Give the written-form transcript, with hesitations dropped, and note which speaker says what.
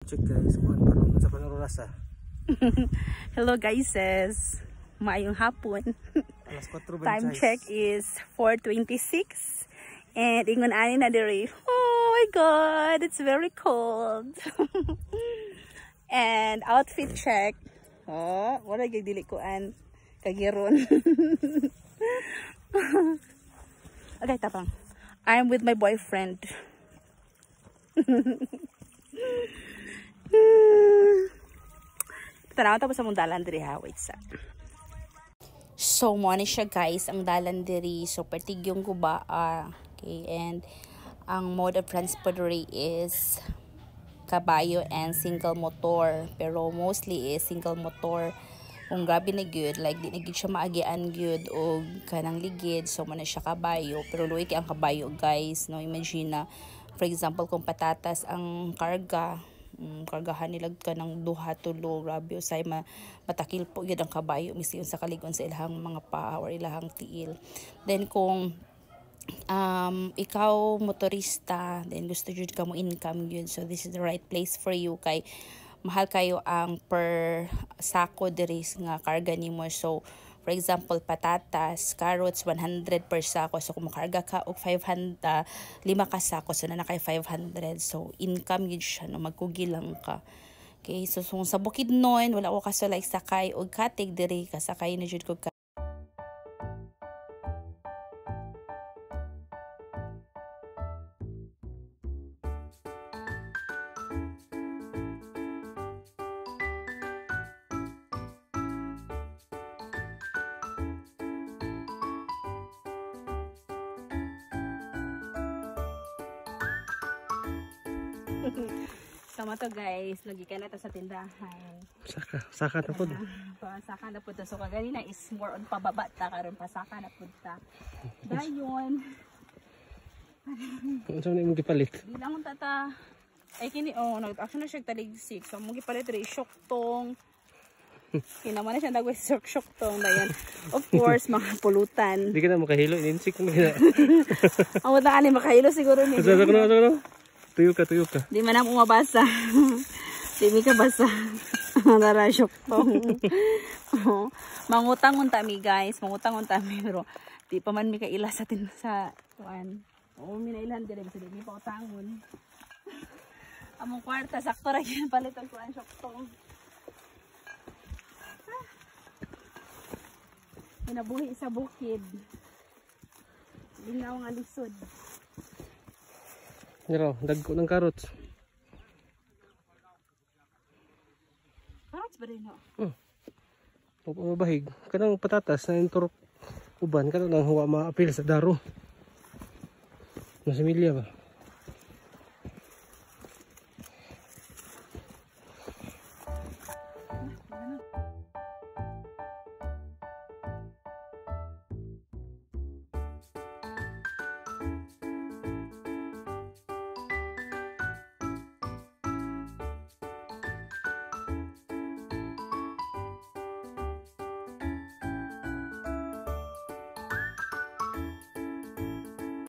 Speaker 1: check guys, kung sa panorasa.
Speaker 2: Hello guys, maayong hapon.
Speaker 1: Alas 4
Speaker 2: Time check is 4:26 and ingon ani na diri. Oh my god, it's very cold. And outfit check. Oh, wala gyud dili ko an kagiron. Okay, tapang. I'm with my boyfriend. Tanaw tapos sa mong dalan diri ha. Wait sa. So mo ni siya guys ang dalan diri. So partigyong guba. Okay, and ang mode of transport diri is kabayo and single motor. Pero mostly is single motor. Kung grabe na good, like di na good siya maagian good o kanang ligid, so man na siya kabayo. Pero luwi kay ang kabayo guys, no, imagine na for example kung patatas ang kargahan nila ka ng duha tulo, grabe usay matakil po yun ang kabayo misyon sa kaligon sa ilahang mga paa or ilahang tiil. Then kung ikaw motorista, then gusto jud ka mo income yun, so this is the right place for you kay mahal kayo ang per sako diri nga karga nimo. So for example patatas, carrots 100 per sako, so kung makarga ka og 500 5 ka sako, so na kay 500, so income yun siya no, magkugi lang ka. Okay, so sa Bukidnon wala ko kaso like sakay og katig diri, kasakay na jud ko ka. Sama to guys, lagi ka na to sa tindahan.
Speaker 1: Saka na po.
Speaker 2: Saka na po to. So kaganina is more on pababa ta, karon pasaka na po ta. Dayon.
Speaker 1: Ano sa nimo gipalit?
Speaker 2: Di lang tata. Ay kini nag-action na siya taligsik. So mo gipalit ri syoktong. Kinaman na siya dagway syoktong dayon. Of course, mga pulutan.
Speaker 1: Di ka na makahilo, ininsik mo gina.
Speaker 2: Ang wala ani makahilo siguro ni.
Speaker 1: Ano? Tuyo ka.
Speaker 2: Di man ang umabasa. Di mi ka basa. Dara syoktong. Mangutang untami guys, mangutang untami pero di pa man mi kaila sa kuan. Oo, mi na ilan dire kasi di mi pa utangon. Among kwarta sakto ra gyud palit ang kuan syoktong. Kinabuhi sa bukid. Lingaw nga lisod.
Speaker 1: Ngero, dagko ng carrots.
Speaker 2: Carrots ba rin, no?
Speaker 1: Mabahig. Kanang patatas na inturok uban, kanang huwa maapil sa daro. Masimilya ba?